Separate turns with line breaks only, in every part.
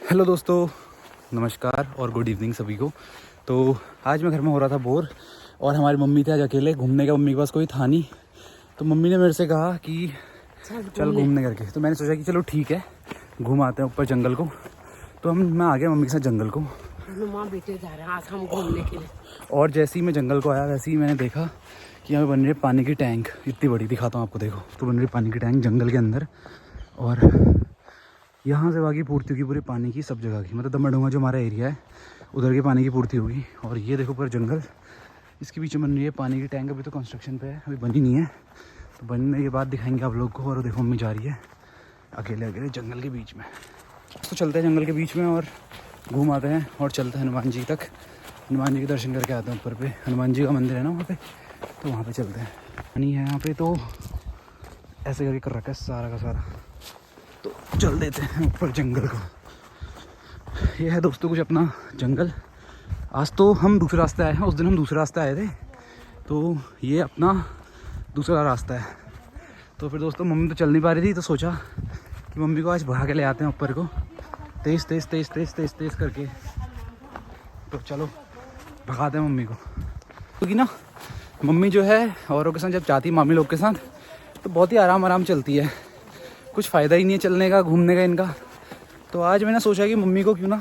Hello दोस्तों, नमस्कार और गुड इवनिंग सभी को। तो आज मैं घर में हो रहा था बोर और हमारी मम्मी थे आज अकेले घूमने का। मम्मी के पास कोई था नहीं, तो मम्मी ने मेरे से कहा कि चल घूमने करके। तो मैंने सोचा कि चलो ठीक है, घूम आते हैं ऊपर जंगल को। तो मैं आ गया मम्मी के साथ जंगल को।
बेटे जा रहे हैं आज हम घूमने के लिए।
और जैसे ही मैं जंगल को आया वैसे ही मैंने देखा कि यहाँ पे बन रही है पानी की टैंक, इतनी बड़ी, दिखाता हूँ आपको। देखो, तो बन रही है पानी की टैंक जंगल के अंदर। और यहाँ से बाकी पूर्ति होगी पूरी पानी की, सब जगह की। मतलब दमड़ूंगा जो हमारा एरिया है उधर की पानी की पूर्ति होगी। और ये देखो पूरा जंगल, इसके बीच में बन रही है पानी की टैंक। अभी तो कंस्ट्रक्शन पे है, अभी बनी नहीं है, तो बनने के बाद दिखाएंगे आप लोग को। और देखो मम्मी जा रही है अकेले अकेले जंगल के बीच में। तो चलते हैं जंगल के बीच में और घूम आते हैं और चलते हैं हनुमान जी तक। हनुमान जी के दर्शन करके आते हैं ऊपर पे। हनुमान जी का मंदिर है ना वहाँ पे, तो वहाँ पे चलते हैं। पानी है यहाँ पे, तो ऐसे करके कर रखा है सारा का सारा। तो चल देते हैं ऊपर जंगल को। ये है दोस्तों कुछ अपना जंगल। आज तो हम दूसरे रास्ते आए हैं, उस दिन हम दूसरे रास्ते आए थे, तो ये अपना दूसरा रास्ता है। तो फिर दोस्तों मम्मी तो चल नहीं पा रही थी, तो सोचा कि मम्मी को आज भगा के ले आते हैं ऊपर को, तेज़ तेज़ तेज़ तेज़ तेज़ तेज़ करके। तो चलो भगाते हैं मम्मी को। क्योंकि ना मम्मी जो है औरों के साथ जब जाती है, मामी लोग के साथ, तो बहुत ही आराम चलती है। कुछ फ़ायदा ही नहीं है चलने का, घूमने का इनका। तो आज मैंने सोचा कि मम्मी को क्यों ना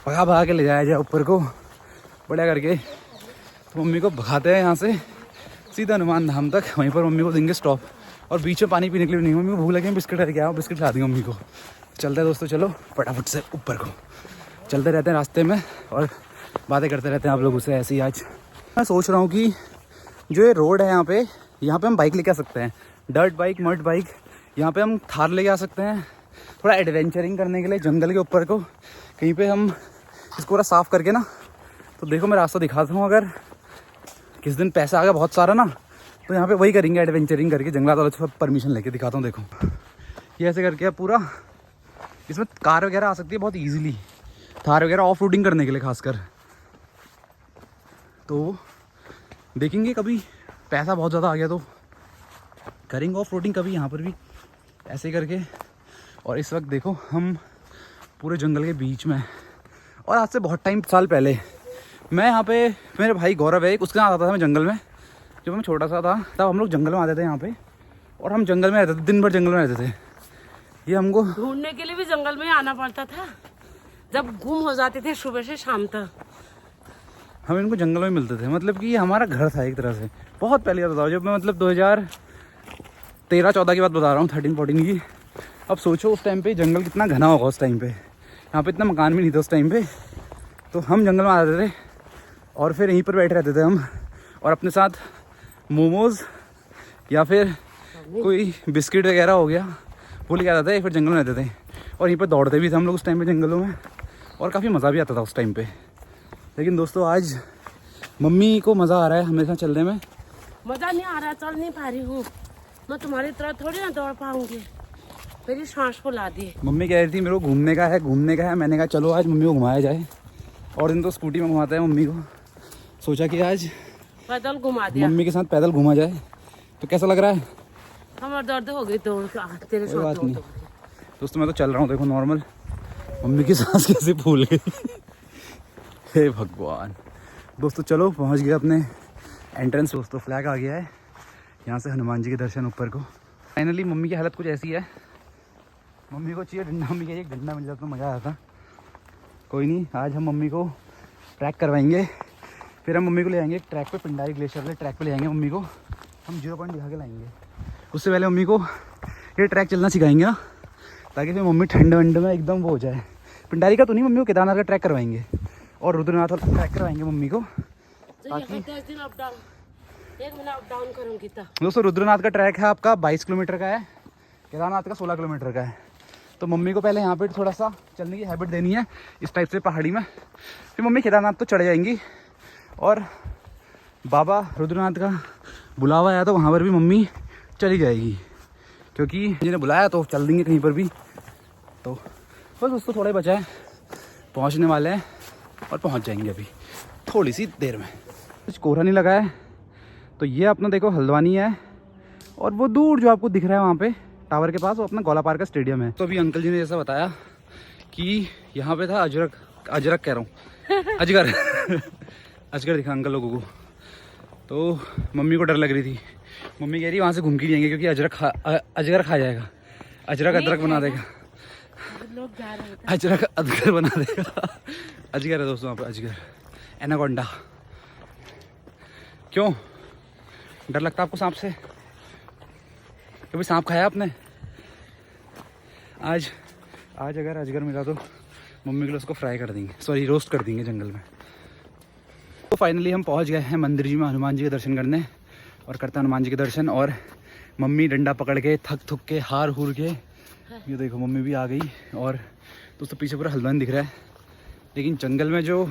भगा के ले जाया जाए ऊपर को बढ़िया करके। तो मम्मी को भगाते हैं यहाँ से सीधा हनुमान धाम तक। वहीं पर मम्मी को देंगे स्टॉप, और बीच में पानी पीने के लिए नहीं। मम्मी को भूख लगी, बिस्किट लेके आओ, बिस्किट खिला देंगे मम्मी को। चलते हैं दोस्तों, चलो फटाफट से ऊपर को। चलते रहते हैं रास्ते में और बातें करते रहते हैं आप लोगों से ऐसे ही। आज मैं सोच रहा हूँ कि जो ये रोड है यहाँ पे हम बाइक लेके आ सकते हैं, डर्ट बाइक, मड बाइक। यहाँ पे हम थार लेके आ सकते हैं थोड़ा एडवेंचरिंग करने के लिए जंगल के ऊपर को। कहीं पे हम इसको पूरा साफ़ करके ना, तो देखो मैं रास्ता दिखाता हूँ। अगर किस दिन पैसा आ गया बहुत सारा ना, तो यहाँ पे वही करेंगे एडवेंचरिंग करके। जंगलात वालों से परमिशन लेके दिखाता हूँ। देखो ये ऐसे करके पूरा, इसमें कार वगैरह आ सकती है बहुत ईजिली, थार वगैरह ऑफ रोडिंग करने के लिए खासकर। तो देखेंगे कभी पैसा बहुत ज़्यादा आ गया तो करेंगे ऑफ रोडिंग कभी यहाँ पर भी ऐसे करके। और इस वक्त देखो हम पूरे जंगल के बीच में। और आज से बहुत साल पहले मैं यहाँ पे, मेरे भाई गौरव है एक, उसके साथ आता था मैं जंगल में। जब मैं छोटा सा था तब हम लोग जंगल में आते थे यहाँ पे, और हम जंगल में रहते थे, दिन भर जंगल में रहते थे। ये हमको
ढूंढने के लिए भी जंगल में आना पड़ता था, जब गुम हो जाते थे सुबह से शाम तक।
हम इनको जंगल में मिलते थे। मतलब कि ये हमारा घर था एक तरह से। बहुत पहले का बताओ, जब मैं मतलब 2013-14 की बात बता रहा हूँ, 13-14 की। अब सोचो उस टाइम पे जंगल कितना घना होगा उस टाइम पे। यहाँ पे इतना मकान भी नहीं था उस टाइम पे। तो हम जंगल में आते थे और फिर यहीं पर बैठे रहते थे हम, और अपने साथ मोमोज़ या फिर कोई बिस्किट वगैरह हो गया वो लेके आते थे। फिर जंगल में रहते थे और यहीं पर दौड़ते भी थे हम लोग उस टाइम पे जंगलों में, और काफ़ी मज़ा भी आता था उस टाइम पे। लेकिन दोस्तों आज मम्मी को मज़ा आ रहा है हमेशा चलने में।
मजा नहीं आ रहा, चल नहीं पा रही हूँ मैं। तुम्हारी तरह थोड़ी ना दौड़ पाऊंगी, मेरी सांस को ला दी।
मम्मी कह रही थी मेरे को घूमने का है। मैंने कहा चलो आज मम्मी को घुमाया जाए। और दिन तो स्कूटी में घुमाते हैं मम्मी को, सोचा कि आज
पैदल घुमा दिया,
मम्मी के साथ पैदल घुमा जाए। तो कैसा लग रहा है?
कमर दर्द हो गई दौड़ के तेरे
कोई बात
साथ।
नहीं दोस्तों, मैं तो चल रहा हूँ देखो नॉर्मल। मम्मी की सांस कैसे फूल गई हे भगवान। दोस्तों चलो पहुँच गए अपने एंट्रेंस। दोस्तों फ्लैग आ गया है, यहाँ से हनुमान जी के दर्शन ऊपर को। फाइनली मम्मी की हालत कुछ ऐसी है, मम्मी को चाहिए डंडा। मम्मी कहिए एक डंडा मिल जाता तो मज़ा आता। कोई नहीं, आज हम मम्मी को ट्रैक करवाएंगे। फिर हम मम्मी को ले आएंगे ट्रैक पे, पिंडारी ग्लेशियर वाले ट्रैक पे ले आएंगे मम्मी को। हम 0 पॉइंट दिखा के लाएंगे। उससे पहले मम्मी को ये ट्रैक चलना सिखाएंगे ना, ताकि फिर मम्मी ठंड वंड में एकदम वो हो जाए। पिंडारी का तो नहीं, मम्मी को केदारनाथ का ट्रैक करवाएंगे और रुद्रनाथ वाला ट्रैक करवाएंगे मम्मी को।
ताकि 10 दिन अप डाउन, 1 महीना अप डाउन करूँगी।
दोस्तों रुद्रनाथ का ट्रैक है आपका 22 किलोमीटर का है, केदारनाथ का 16 किलोमीटर का है। तो मम्मी को पहले यहाँ पे थोड़ा सा चलने की हैबिट देनी है इस टाइप से पहाड़ी में। फिर मम्मी केदारनाथ तो चढ़ जाएंगी, और बाबा रुद्रनाथ का बुलावा आया तो वहाँ पर भी मम्मी चली जाएगी, क्योंकि जिन्हें बुलाया तो चल देंगे कहीं पर भी। तो बस दोस्तों थोड़ा ही बचा है, पहुँचने वाले हैं और पहुँच जाएंगे अभी थोड़ी सी देर में। कुछ कोहरा नहीं लगा है। तो ये अपना देखो हल्द्वानी है, और वो दूर जो आपको दिख रहा है वहाँ पे टावर के पास, वो अपना गोला पार्क का स्टेडियम है। तो अभी अंकल जी ने जैसा बताया कि यहाँ पे था अजरक, अजरक कह रहा हूँ, अजगर अजगर दिखा अंकल लोगों को। तो मम्मी को डर लग रही थी, मम्मी कह रही वहाँ से घूम के जाएंगे क्योंकि अजगर खा जाएगा, अजरक अदरक बना देगा,
लोग जा रहे हैं।
अजरक अजगर बना देगा। अजगर है दोस्तों वहाँ पे, अजगर, एनाकोंडा। क्यों डर लगता है आपको सांप से? कभी सांप खाया आपने? आज अगर अजगर मिला तो मम्मी के लिए उसको फ्राई कर देंगे, सॉरी रोस्ट कर देंगे जंगल में। तो फाइनली हम पहुंच गए हैं मंदिर जी में हनुमान जी के दर्शन करने, और करते हैं हनुमान जी के दर्शन। और मम्मी डंडा पकड़ के थक थुक के हार हूर के, ये देखो मम्मी भी आ गई। और दोस्तों पीछे पूरा हल्द्वानी दिख रहा है, लेकिन जंगल में जो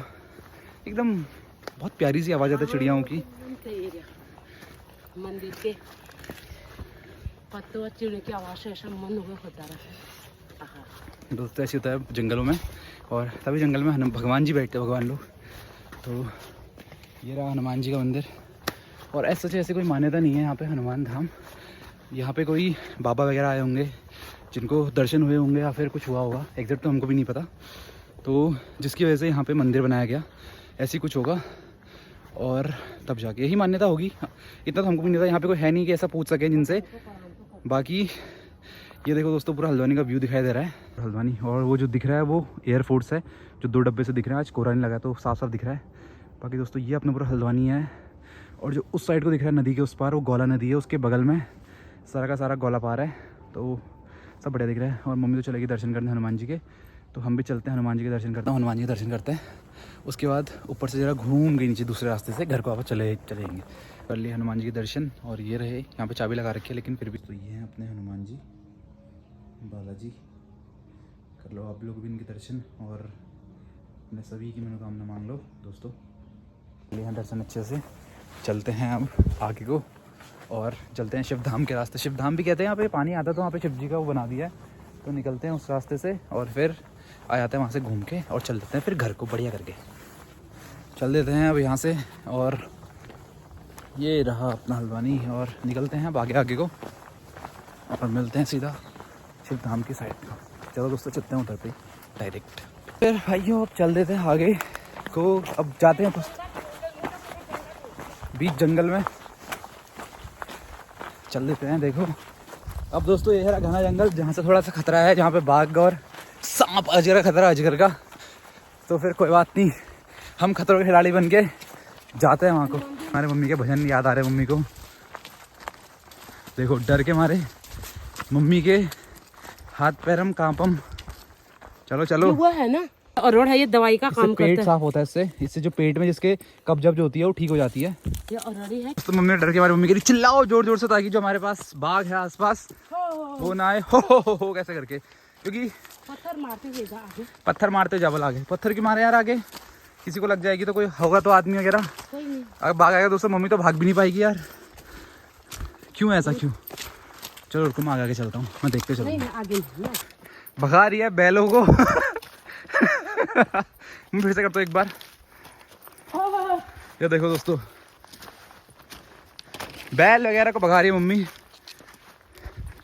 एकदम बहुत प्यारी सी आवाज़ आती है चिड़ियाओं की।
मंदिर के पत्तों चिड़ियों की आवाज़ से ऐसा मन होता रहा।
दोस्तों ऐसे होता है जंगलों में, और तभी जंगल में भगवान जी बैठते हैं, भगवान लोग। तो ये रहा हनुमान जी का मंदिर। और ऐसे कोई मान्यता नहीं है यहाँ पे हनुमान धाम। यहाँ पे कोई बाबा वगैरह आए होंगे जिनको दर्शन हुए होंगे, या फिर कुछ हुआ होगा, एग्जैक्ट तो हमको भी नहीं पता। तो जिसकी वजह से यहाँ पे मंदिर बनाया गया, ऐसी कुछ होगा, और तब जाके यही मान्यता होगी। इतना तो हमको भी नहीं पता, यहाँ पे कोई है नहीं कि ऐसा पूछ सके जिनसे। बाकी ये देखो दोस्तों पूरा हल्द्वानी का व्यू दिखाई दे रहा है, हल्द्वानी। और वो जो दिख रहा है वो एयरफोर्स है, जो 2 डब्बे से दिख रहा है। आज कोहरा नहीं लगा तो साफ साफ दिख रहा है। बाकी दोस्तों ये अपना पूरा हल्द्वानी है। और जो उस साइड को दिख रहा है नदी के उस पार, वो गौला नदी है, उसके बगल में सारा का सारा गौला पार है। तो सब बढ़िया दिख रहा है। और मम्मी तो चलेगी दर्शन करने हनुमान जी के, तो हम भी चलते हैं हनुमान जी के दर्शन करते हैं। हनुमान जी के दर्शन करते हैं, उसके बाद ऊपर से ज़रा घूम गई नीचे दूसरे रास्ते से, घर को वापस चलेंगे। कर लिए हनुमान जी के दर्शन। और ये रहे, यहाँ पे चाबी लगा रखी है लेकिन फिर भी। तो ये हैं अपने हनुमान जी, बालाजी। कर लो आप लोग भी इनके दर्शन, और अपने सभी की मनोकामना मांग लो दोस्तों। यहाँ दर्शन अच्छे से। चलते हैं अब आगे को, और चलते हैं शिवधाम के रास्ते। शिवधाम भी कहते हैं, यहाँ पे पानी आता तो वहाँ पे शिव जी का वो बना दिया है। तो निकलते हैं उस रास्ते से, और फिर आ जाते हैं वहाँ से घूम के, और चल देते हैं फिर घर को बढ़िया करके। चल देते हैं अब यहाँ से, और ये रहा अपना हल्द्वानी। और निकलते हैं अब आगे को, और मिलते हैं सीधा शिवधाम की साइड को। चलो दोस्तों चलते हैं उधर पे डायरेक्ट। फिर भाइयों अब चल देते हैं आगे को। अब जाते हैं तो बीच जंगल में चल देते हैं। देखो अब दोस्तों ये है घना जंगल, जहाँ से थोड़ा सा खतरा है, जहाँ पे बाघ और सांप अजगर का खतरा, अजगर का। तो फिर कोई बात नहीं, हम खतरों के खिलाड़ी बन के जाते हैं वहाँ को। हमारे मम्मी के भजन याद आ रहे मम्मी को। देखो डर के मारे मम्मी के हाथ पैरम कांपम। चलो चलो,
वो है ना अरहर है, ये दवाई का काम करता है।
पेट साफ होता है इससे जो पेट में जिसके कब्ज जो होती है वो ठीक हो जाती है।
ये अरहरी है।
तो मम्मी डर के मारे मम्मी कह रही चिल्लाओ जोर जोर से, ताकि जो हमारे पास बाघ है आसपास वो ना आए। हो कैसे करके, क्योंकि
पत्थर
मारते जाबल आगे। पत्थर क्यों मारे यार, आगे किसी को लग जाएगी तो कोई होगा तो आदमी वगैरह।
कोई नहीं,
अगर बाघ आएगा दोस्तों मम्मी तो भाग भी नहीं पाएगी यार। क्यों ऐसा क्यों? चलो रुको मैं आगे चलता हूँ, मैं देखते चलूँ।
आगे
भगा रही है बैलों को। मैं फिर से करता हूँ एक बार। ये देखो दोस्तों बैल वगैरह को भगा रही है मम्मी।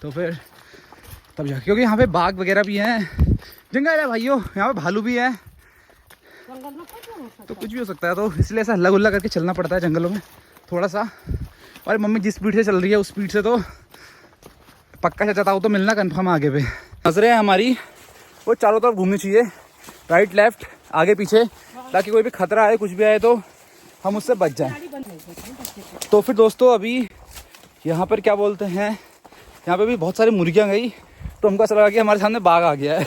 तो फिर तब जाके, क्योंकि यहाँ पे बाघ वगैरह भी हैं, जंगल है भाइयों, यहाँ पे भालू भी है, तो कुछ भी हो सकता है। तो इसलिए ऐसा हल्ला गुल्ला करके चलना पड़ता है जंगलों में थोड़ा सा। और मम्मी जिस स्पीड से चल रही है उस स्पीड से तो पक्का चाहता हूँ तो मिलना कंफर्म आगे पे। नजरें हमारी वो चारों तरफ घूमनी चाहिए, राइट लेफ्ट आगे पीछे, ताकि कोई भी खतरा आए कुछ भी आए तो हम उससे बच जाएं। तो फिर दोस्तों अभी यहाँ पर क्या बोलते हैं, यहाँ पे भी बहुत सारी मुर्गियाँ गई, तो हमको ऐसा लगा कि हमारे सामने बाघ आ गया है।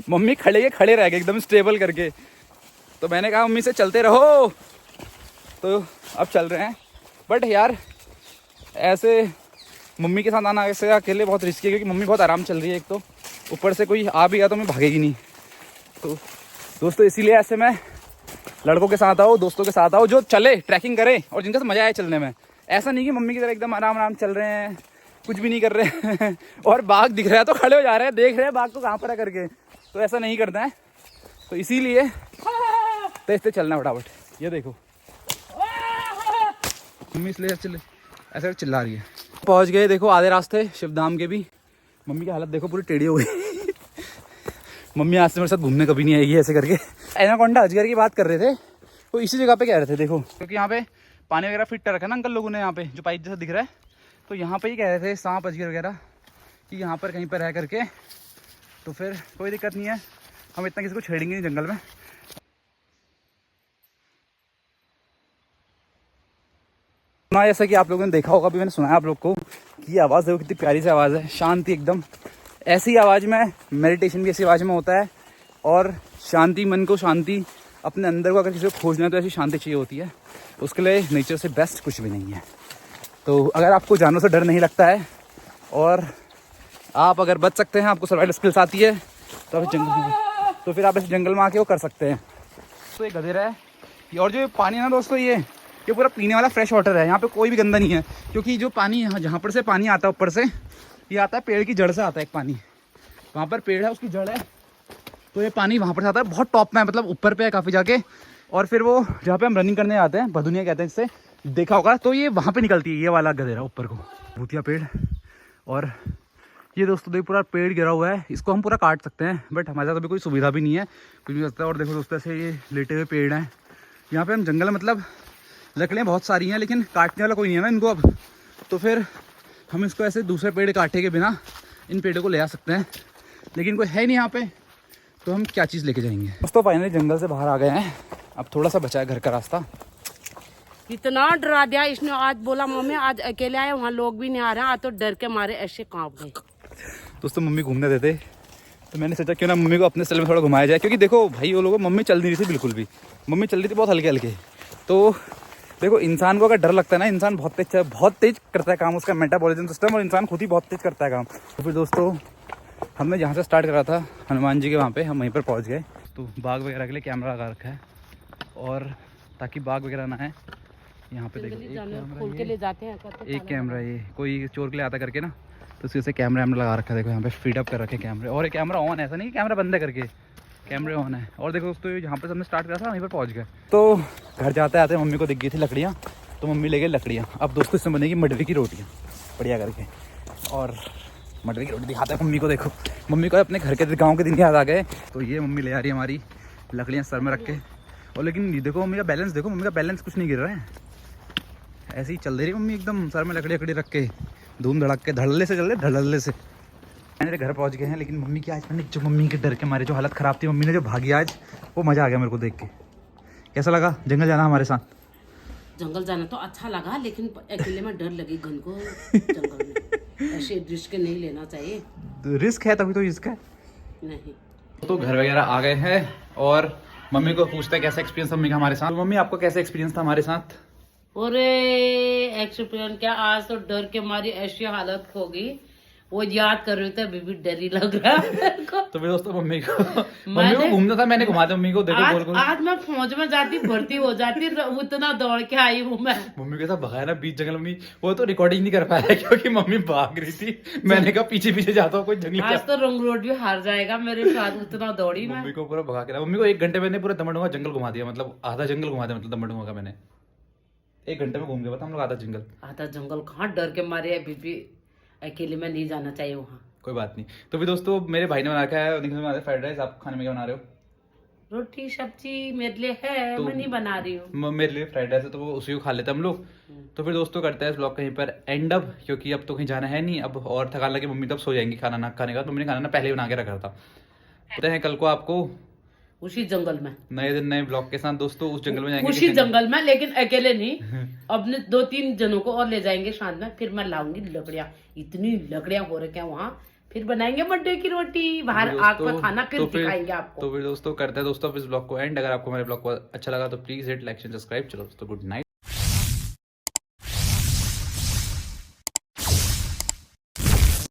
मम्मी खड़े रह गए एकदम स्टेबल करके। तो मैंने कहा मम्मी से चलते रहो, तो अब चल रहे हैं। बट यार ऐसे मम्मी के साथ आना ऐसे अकेले बहुत रिस्की है, क्योंकि मम्मी बहुत आराम चल रही है एक तो, ऊपर से कोई आ भी गया तो मैं भागेगी नहीं। तो दोस्तों इसीलिए ऐसे मैं लड़कों के साथ आओ, दोस्तों के साथ आओ, जो चले ट्रैकिंग करें और जिनका मजा आए चलने में। ऐसा नहीं कि मम्मी की तरह एकदम आराम चल रहे हैं, कुछ भी नहीं कर रहे हैं और बाघ दिख रहा है तो खड़े हो जा रहे हैं, देख रहे हैं बाघ को कहाँ पर है करके। तो ऐसा नहीं करता है, तो इसीलिए तेज तेज चलना फटाफट। ये देखो मम्मी इसलिए ऐसे चिल्ला रही है। पहुंच गए देखो आधे रास्ते शिवधाम के भी। मम्मी की हालत देखो पूरी टेढ़ी हो गई। मम्मी आज से मेरे साथ घूमने कभी नहीं आएगी ऐसे करके। एनाकोंडा अजगर की बात कर रहे थे, तो इसी जगह पे कह रहे थे देखो, क्योंकि यहाँ पे पानी वगैरह फिट कर रखा है ना अंकल लोगों ने, यहाँ पे जो पाइप जैसा दिख रहा है, तो यहाँ पे ही कह रहे थे सांप अजगर वगैरह कि यहाँ पर कहीं पर रह करके, तो फिर कोई दिक्कत नहीं है, हम इतना किसी को छेड़ेंगे नहीं जंगल में। ना जैसा कि आप लोगों ने देखा होगा, अभी मैंने सुनाया आप लोग को कि ये आवाज़ देखो कितनी प्यारी सी आवाज़ है, शांति एकदम। ऐसी आवाज़ में मेडिटेशन भी ऐसी आवाज़ में होता है, और शांति, मन को शांति, अपने अंदर को अगर किसी को खोजना है तो ऐसी शांति चाहिए होती है। उसके लिए नेचर से बेस्ट कुछ भी नहीं है। तो अगर आपको जानवरों से डर नहीं लगता है और आप अगर बच सकते हैं, आपको सर्वाइवल स्किल्स आती है, तो आप जंगल, तो फिर आप इस जंगल में आके वो कर सकते हैं। तो ये गधेरा है, और जो पानी है ना दोस्तों, ये पूरा पीने वाला फ्रेश वाटर है। यहाँ पे कोई भी गंदा नहीं है, क्योंकि जो पानी यहाँ जहाँ पर से पानी आता है ऊपर से, ये आता है पेड़ की जड़ से आता है एक पानी, वहाँ पर पेड़ है उसकी जड़ है, तो ये पानी वहाँ पर से आता है, बहुत टॉप में है, मतलब ऊपर पे है काफ़ी जाके, और फिर वो जहाँ पे हम रनिंग करने आते हैं, भदुनिया कहते हैं इससे, देखा होगा, तो ये वहाँ पे निकलती है ये वाला गधेरा ऊपर को, भूतिया पेड़। और ये दोस्तों देखो पूरा पेड़ गिरा हुआ है, इसको हम पूरा काट सकते हैं, बट हमारे साथ अभी कोई सुविधा भी नहीं है, कुछ नहीं सकता। और देखो दोस्तों ऐसे ये लेटे हुए पेड़ हैं यहाँ पे, हम जंगल मतलब लकड़ियाँ बहुत सारी हैं, लेकिन काटने वाला कोई नहीं है ना इनको अब, तो फिर हम इसको ऐसे दूसरे पेड़ काटे के बिना इन पेड़ों को ले आ सकते हैं, लेकिन कोई है नहीं यहाँ पे, तो हम क्या चीज़ लेके जाएंगे। दोस्तों फाइनली जंगल से बाहर आ गए हैं, अब थोड़ा सा बचा है घर का रास्ता।
इतना डरा दिया इसने, आज बोला मम्मी आज अकेले आए, वहाँ लोग भी नहीं आ रहे हैं, आज तो डर के मारे ऐसे कांप गए।
दोस्तों मम्मी घूमने देते, तो मैंने सोचा क्यों ना मम्मी को अपने सेल में थोड़ा घुमाया जाए, क्योंकि देखो भाई वो लोग, मम्मी चल नहीं रही थी बिल्कुल भी, मम्मी चल रही थी बहुत हल्के हल्के। तो देखो इंसान को अगर डर लगता है ना, इंसान बहुत तेज करता है काम, उसका मेटाबॉलिज्म सिस्टम, और इंसान खुद ही बहुत तेज करता है काम। तो फिर दोस्तों हमने जहाँ से स्टार्ट करा था हनुमान जी के वहाँ पे, हम वहीं पर पहुँच गए। तो बाघ वगैरह के लिए कैमरा लगा रखा है, और ताकि बाघ वगैरह ना है यहाँ पे। देखो
खोल के ले जाते हैं,
एक कैमरा, ये कोई चोर के लिए आता करके ना, तो उसके से कैमरा लगा रखा है। देखो यहाँ पे फीड अप कर रखे कैमरे, और एक कैमरा ऑन है, ऐसा नहीं कैमरा बंद है करके, कैमरे ऑन है। और देखो दोस्तों जहाँ पर हमने स्टार्ट करा था वहीं पर पहुँच गए। तो घर जाते आते मम्मी को दिख गई थी लकड़ियाँ, तो मम्मी ले गई लकड़ियाँ। अब दोस्तों इससे बनेगी मडवे की रोटियाँ बढ़िया करके, और मडवे की रोटी दिखाते हैं मम्मी को। देखो मम्मी को अपने घर के गाँव के दिन याद आ गए। तो ये मम्मी ले आ रही है हमारी लकड़ियाँ सर में रख के, और लेकिन देखो मम्मी का बैलेंस, देखो मम्मी का बैलेंस कुछ नहीं गिर रहा है, ऐसे ही चल रही मम्मी एकदम सर में लकड़ी रख के, धूम धड़क के, धड़ल्ले से चल रहे, धड़ल्ले से। मेरे घर पहुंच गए हैं, लेकिन मम्मी की आज मैंने जो मम्मी के डर के मारे जो हालत ख़राब थी, मम्मी ने जो भागी आज, वो मज़ा आ गया मेरे को देख के। कैसा लगा जंगल जाना हमारे साथ?
जंगल जाना तो अच्छा लगा, लेकिन अकेले में डर लगी गन को जंगल में, ऐसे रिस्क नहीं लेना चाहिए।
रिस्क है तभी तो रिस्क है।
नहीं
तो घर वगैरह आ गए हैं, और मम्मी को पूछते हैं कैसा एक्सपीरियंस मम्मी का हमारे साथ। तो मम्मी आपको कैसा एक्सपीरियंस था हमारे साथ?
अरे एक्सपीरियंस क्या, आज तो डर के मारी ऐसी हालत हो गई, वो याद कर रहे थे अभी भी डर ही लग रहा है।
तो फिर दोस्तों मम्मी को घूमना था, मैंने घुमा दिया मम्मी को। देखो गोल गोल,
आज मैं फौज में जाती, भर्ती हो जाती, उतना दौड़ के आई हूँ मैं।
मम्मी के साथ भगाया ना बीच जंगल में, वो तो रिकॉर्डिंग नहीं कर पाया क्योंकि मम्मी भाग रही थी। मैंने कहा पीछे पीछे जाता हूँ कोई जंगली।
आज तो रंग रोड भी हार जाएगा मेरे साथ, उतना दौड़ी मैं।
मम्मी को पूरा भगा के, मम्मी को 1 घंटे मैंने पूरा दमड़ूंगा जंगल घुमा दिया, मतलब आधा जंगल घुमा दिया, मतलब दमड़ूंगा का मैंने 1 घंटे में घूम गया। बता हम लोग आधा जंगल
कहाँ, डर के मारे अभी भी अकेले में नहीं जाना चाहिए वहाँ।
कोई बात नहीं। तो भी दोस्तों मेरे भाई ने बना रखा है फ्राइड राइस। आप खाने में क्या बना रहे हो?
रोटी सब्जी मेरे लिए है,
तो
मैं नहीं बना रही हूँ।
मेरे लिए फ्राइड राइस है, तो वो उसी को खा लेते हैं हम लोग। तो फिर दोस्तों करते हैं इस ब्लॉग कहीं पर एंड अब, क्योंकि अब तो कहीं जाना है नहीं अब, और थकान लगे मम्मी तब सो जाएंगी खाना ना खाने का। तो मम्मी ने खाना ना पहले ही बना के रखा था। होते हैं कल को आपको
उसी जंगल में
नए दिन नए ब्लॉग के साथ दोस्तों, उस जंगल में जाएंगे,
उसी जंगल में, लेकिन अकेले नहीं, अपने 2-3 जनों को और ले जाएंगे साथ में। फिर मैं लाऊंगी लकड़ियाँ, इतनी लकड़ियाँ हो रही हैं वहाँ, फिर बनाएंगे मड्डे की रोटी, बाहर आग पर खाना, फिर दिखाएंगे आपको।
तो फिर दोस्तों करते हैं दोस्तों इस ब्लॉग को एंड। अगर आपको हमारे ब्लॉग को अच्छा लगा तो please hit like and subscribe. चलो दोस्तों गुड नाइट।